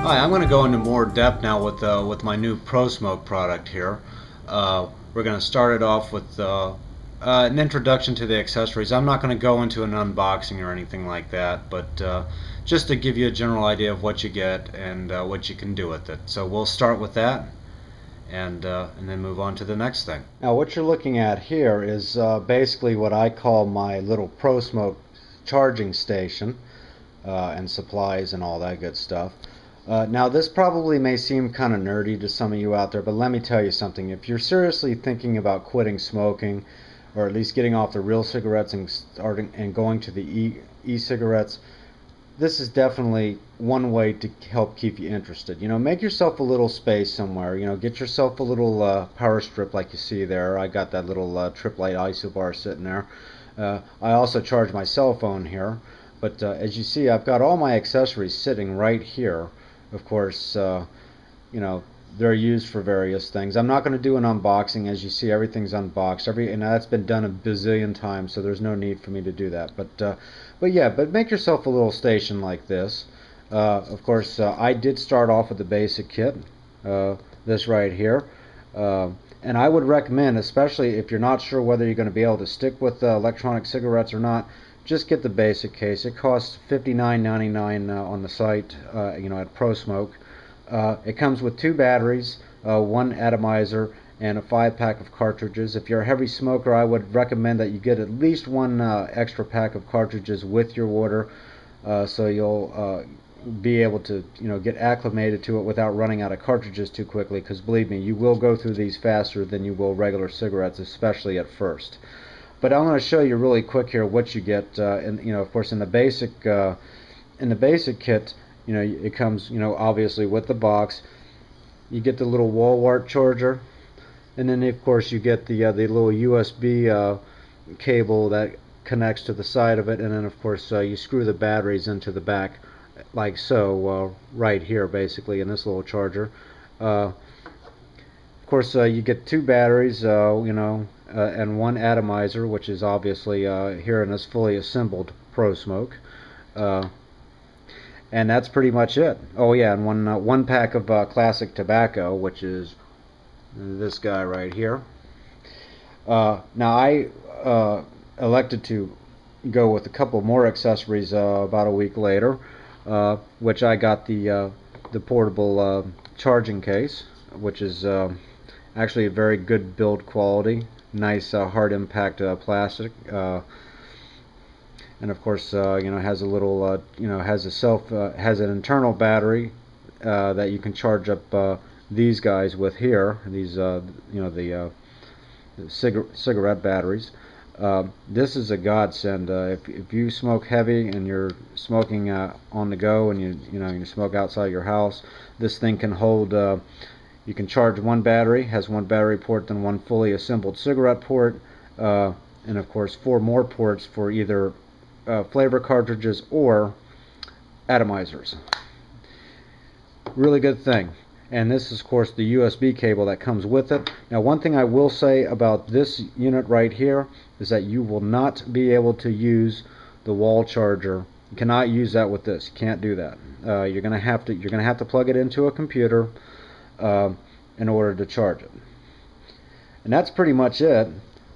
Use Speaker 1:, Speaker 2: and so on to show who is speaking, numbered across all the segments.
Speaker 1: Hi, I'm going to go into more depth now with my new ProSmoke product here. We're going to start it off with an introduction to the accessories. I'm not going to go into an unboxing or anything like that, but just to give you a general idea of what you get and what you can do with it. So we'll start with that and then move on to the next thing. Now what you're looking at here is basically what I call my little ProSmoke charging station and supplies and all that good stuff. Now this probably may seem kind of nerdy to some of you out there, but let me tell you something. If you're seriously thinking about quitting smoking, or at least getting off the real cigarettes and going to the e-cigarettes, this is definitely one way to help keep you interested. You know, make yourself a little space somewhere. You know, get yourself a little power strip like you see there. I got that little Trip Light isobar sitting there. I also charge my cell phone here, but as you see, I've got all my accessories sitting right here. Of course, you know, they're used for various things. I'm not going to do an unboxing. As you see, everything's unboxed. And that's been done a bazillion times, so there's no need for me to do that. But make yourself a little station like this. Of course, I did start off with the basic kit, this right here. And I would recommend, especially if you're not sure whether you're going to be able to stick with electronic cigarettes or not, just get the basic case. It costs $59.99 on the site, you know, at ProSmoke. It comes with 2 batteries, 1 atomizer, and a 5-pack of cartridges. If you're a heavy smoker, I would recommend that you get at least 1 extra pack of cartridges with your order, so you'll be able to, you know, get acclimated to it without running out of cartridges too quickly. Because believe me, you will go through these faster than you will regular cigarettes, especially at first. But I'm going to show you really quick here what you get. And you know, of course, in the basic kit, you know, it comes, you know, obviously with the box. You get the little wall wart charger, and then of course you get the little USB cable that connects to the side of it, and then of course you screw the batteries into the back, like so, right here, basically in this little charger. Of course, you get 2 batteries, you know, and 1 atomizer, which is obviously here in this fully assembled ProSmoke. And that's pretty much it. Oh yeah, and one pack of classic tobacco, which is this guy right here. Now I elected to go with a couple more accessories about a week later, which I got the portable charging case, which is actually a very good build quality, nice hard impact plastic. And of course, you know, has a little, you know, has an internal battery that you can charge up these guys with here. These, you know, the cigarette batteries. This is a godsend. If you smoke heavy and you're smoking on the go, and you smoke outside your house, this thing can hold. You can charge 1 battery. Has 1 battery port, then 1 fully assembled cigarette port, and of course 4 more ports for either flavor cartridges or atomizers. Really good thing. And this is of course the USB cable that comes with it. Now one thing I will say about this unit right here is that you will not be able to use the wall charger. You cannot use that with this. You can't do that. You're gonna have to plug it into a computer in order to charge it. And that's pretty much it.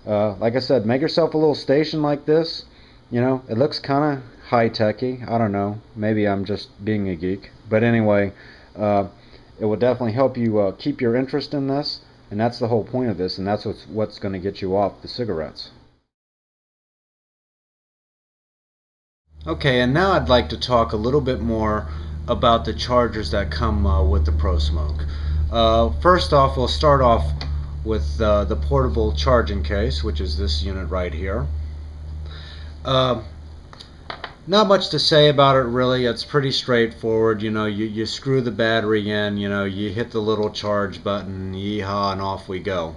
Speaker 1: Like I said, make yourself a little station like this. You know, it looks kind of high-techy. I don't know. Maybe I'm just being a geek. But anyway, it will definitely help you keep your interest in this. And that's the whole point of this. And that's what's going to get you off the cigarettes. Okay, and now I'd like to talk a little bit more about the chargers that come with the ProSmoke. First off, we'll start off with the portable charging case, which is this unit right here. Not much to say about it really. It's pretty straightforward. You know, you screw the battery in, you know, you hit the little charge button, yeehaw, and off we go.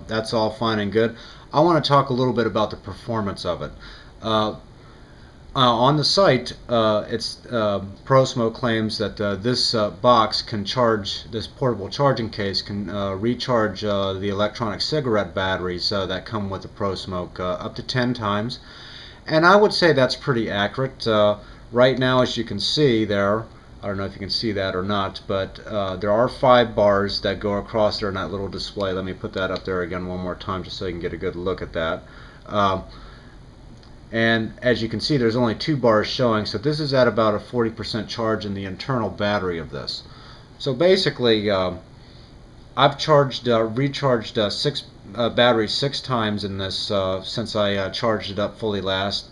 Speaker 1: That's all fine and good. I want to talk a little bit about the performance of it. On the site, ProSmoke claims that this box can charge, this portable charging case can recharge the electronic cigarette batteries that come with the ProSmoke up to 10 times. And I would say that's pretty accurate. Right now, as you can see there, I don't know if you can see that or not, but there are 5 bars that go across there in that little display. Let me put that up there again one more time just so you can get a good look at that. And as you can see, there's only 2 bars showing, so this is at about a 40% charge in the internal battery of this. So basically, I've recharged 6 batteries 6 times in this since I charged it up fully last,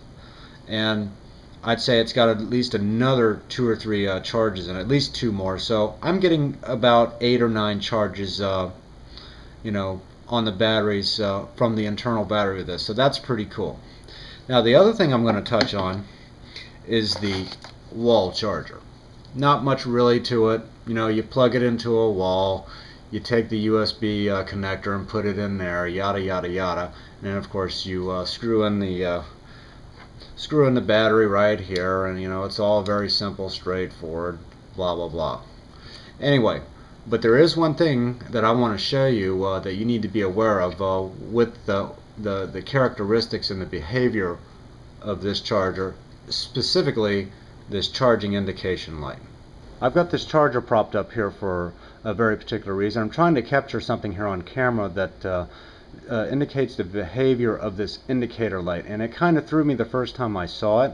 Speaker 1: and I'd say it's got at least another 2 or 3 charges and at least 2 more. So I'm getting about 8 or 9 charges, you know, on the batteries from the internal battery of this. So that's pretty cool. Now the other thing I'm going to touch on is the wall charger. Not much really to it. You know, you plug it into a wall, you take the USB connector and put it in there, yada yada yada, and then of course you screw in the battery right here, and you know, it's all very simple, straightforward, blah blah blah. Anyway, but there is one thing that I want to show you that you need to be aware of with the characteristics and the behavior of this charger, specifically this charging indication light. I've got this charger propped up here for a very particular reason. I'm trying to capture something here on camera that indicates the behavior of this indicator light, and it kind of threw me the first time I saw it,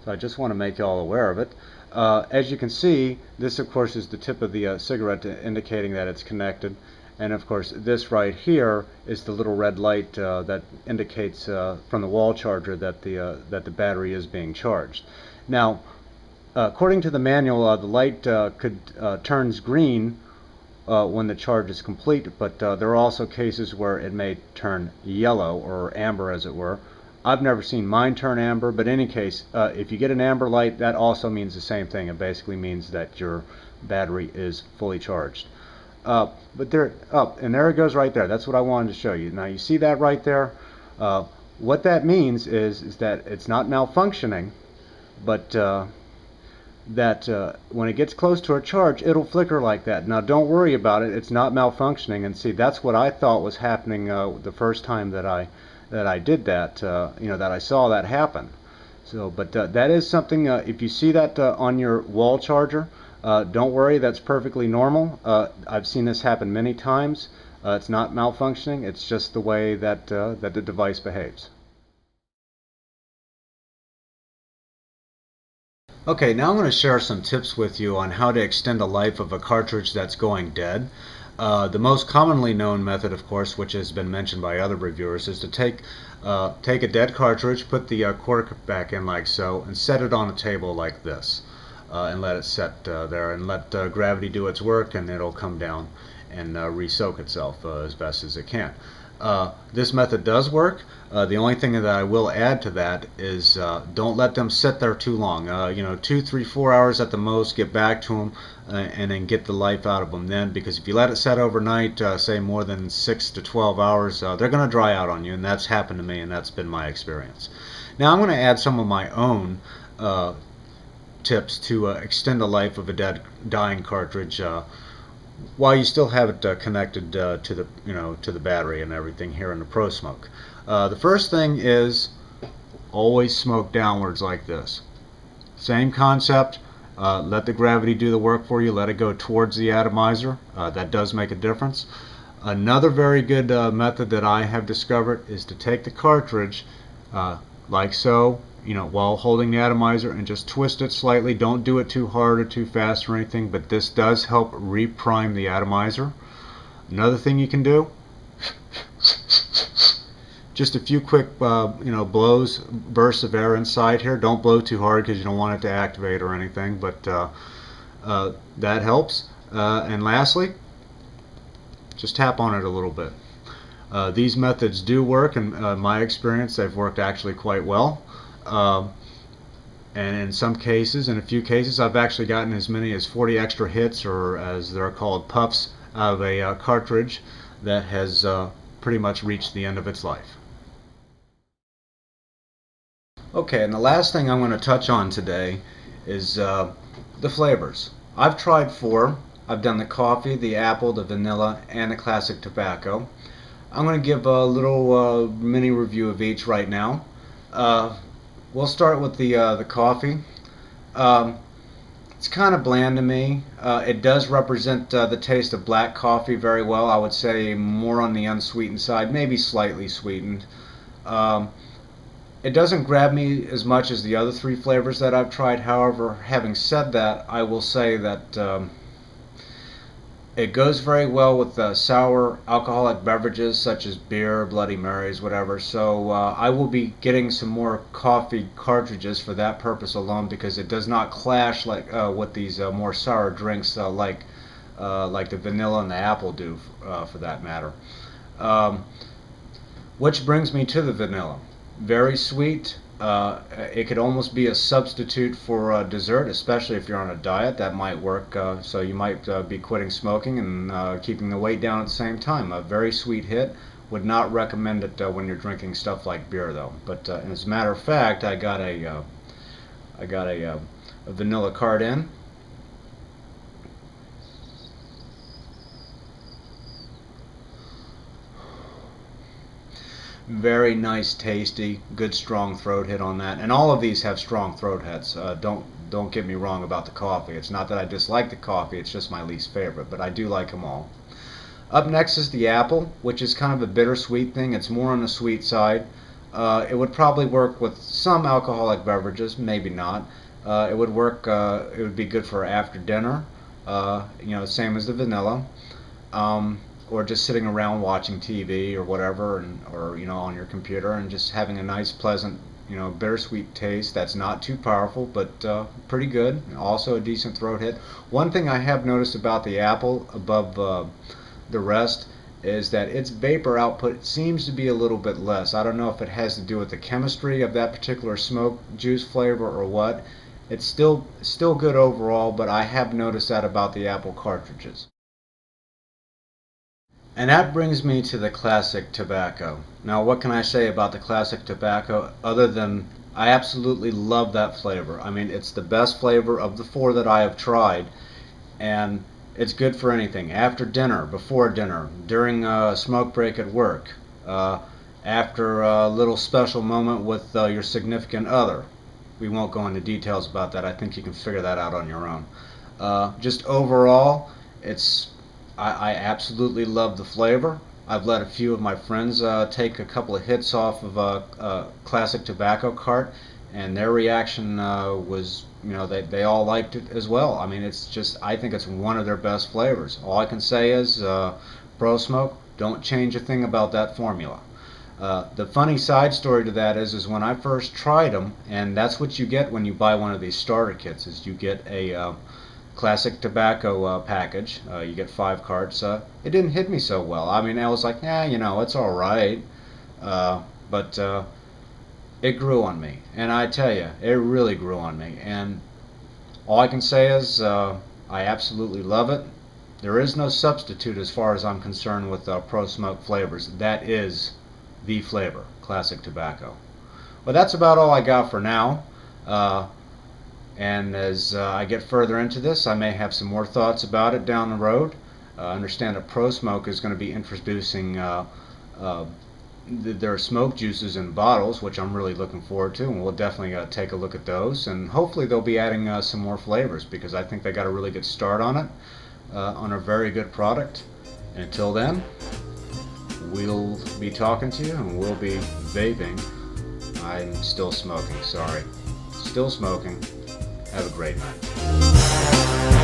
Speaker 1: so I just want to make you all aware of it. As you can see, this of course is the tip of the cigarette indicating that it's connected, and of course this right here is the little red light that indicates from the wall charger that the battery is being charged. Now, according to the manual, the light turns green when the charge is complete, but there are also cases where it may turn yellow, or amber as it were. I've never seen mine turn amber, but in any case, if you get an amber light, that also means the same thing. It basically means that your battery is fully charged. But there, and there it goes right there. That's what I wanted to show you. Now you see that right there? What that means is that it's not malfunctioning, but that when it gets close to a charge, it'll flicker like that. Now don't worry about it, it's not malfunctioning. And see, that's what I thought was happening the first time that I did that, you know, that I saw that happen. So, but that is something, if you see that on your wall charger, don't worry, that's perfectly normal. I've seen this happen many times. It's not malfunctioning, it's just the way that that the device behaves. Okay, now I'm going to share some tips with you on how to extend the life of a cartridge that's going dead. The most commonly known method, of course, which has been mentioned by other reviewers, is to take a dead cartridge, put the cork back in like so, and set it on a table like this, and let it set there, and let gravity do its work, and it'll come down and re-soak itself as best as it can. This method does work. The only thing that I will add to that is don't let them sit there too long. You know, 2, 3, 4 hours at the most. Get back to them and then get the life out of them then, because if you let it set overnight, say more than 6 to 12 hours, they're going to dry out on you, and that's happened to me, and that's been my experience. Now I'm going to add some of my own tips to extend the life of a dying cartridge while you still have it connected to the battery and everything here in the ProSmoke. The first thing is always smoke downwards like this. Same concept. Let the gravity do the work for you. Let it go towards the atomizer. That does make a difference. Another very good method that I have discovered is to take the cartridge like so, you know, while holding the atomizer, and just twist it slightly. Don't do it too hard or too fast or anything, but this does help reprime the atomizer. Another thing you can do, just a few quick blows, bursts of air inside here. Don't blow too hard because you don't want it to activate or anything, but that helps. And lastly, just tap on it a little bit. These methods do work. In my experience, they've worked actually quite well. And in some cases, in a few cases, I've actually gotten as many as 40 extra hits, or as they're called, puffs, out of a cartridge that has pretty much reached the end of its life. Okay, and the last thing I'm going to touch on today is the flavors. I've tried 4. I've done the coffee, the apple, the vanilla, and the classic tobacco. I'm going to give a little mini review of each right now. We'll start with the coffee. It's kind of bland to me. It does represent the taste of black coffee very well. I would say more on the unsweetened side, maybe slightly sweetened. Um, it doesn't grab me as much as the other three flavors that I've tried. However, having said that, I will say that it goes very well with sour alcoholic beverages such as beer, Bloody Marys, whatever. So I will be getting some more coffee cartridges for that purpose alone, because it does not clash like with these more sour drinks like the vanilla and the apple do, for that matter. Um, which brings me to the vanilla. Very sweet. It could almost be a substitute for dessert, especially if you're on a diet. That might work. So you might be quitting smoking and keeping the weight down at the same time. A very sweet hit. Would not recommend it when you're drinking stuff like beer, though. But as a matter of fact, I got a vanilla card in. Very nice, tasty, good strong throat hit on that, and all of these have strong throat hits. Don't get me wrong about the coffee. It's not that I dislike the coffee; it's just my least favorite. But I do like them all. Up next is the apple, which is kind of a bittersweet thing. It's more on the sweet side. It would probably work with some alcoholic beverages, maybe not. It would work. It would be good for after dinner. Same as the vanilla. Or just sitting around watching TV or whatever, or on your computer, and just having a nice, pleasant, bittersweet taste that's not too powerful, but pretty good. Also a decent throat hit. One thing I have noticed about the apple above the rest is that its vapor output seems to be a little bit less. I don't know if it has to do with the chemistry of that particular smoke juice flavor or what. It's still good overall, but I have noticed that about the apple cartridges. And that brings me to the classic tobacco. Now, what can I say about the classic tobacco other than I absolutely love that flavor. I mean, it's the best flavor of the four that I have tried, and it's good for anything. After dinner, before dinner, during a smoke break at work, after a little special moment with your significant other. We won't go into details about that. I think you can figure that out on your own. Just overall, I absolutely love the flavor. I've let a few of my friends take a couple of hits off of a classic tobacco cart, and their reaction was, they all liked it as well. I mean, I think it's one of their best flavors. All I can say is, ProSmoke, don't change a thing about that formula. The funny side story to that is when I first tried them, and that's what you get when you buy one of these starter kits, is you get a classic tobacco package. You get 5 carts. It didn't hit me so well. I mean, I was like, it's all right. But it grew on me, and I tell you, it really grew on me. And all I can say is I absolutely love it. There is no substitute as far as I'm concerned with ProSmoke flavors. That is the flavor, classic tobacco. Well, that's about all I got for now. And as I get further into this, I may have some more thoughts about it down the road. I understand that ProSmoke is going to be introducing their smoke juices in bottles, which I'm really looking forward to, and we'll definitely take a look at those. And hopefully they'll be adding some more flavors, because I think they got a really good start on it, on a very good product. And until then, we'll be talking to you, and we'll be vaping. I'm still smoking, sorry. Still smoking. Have a great night.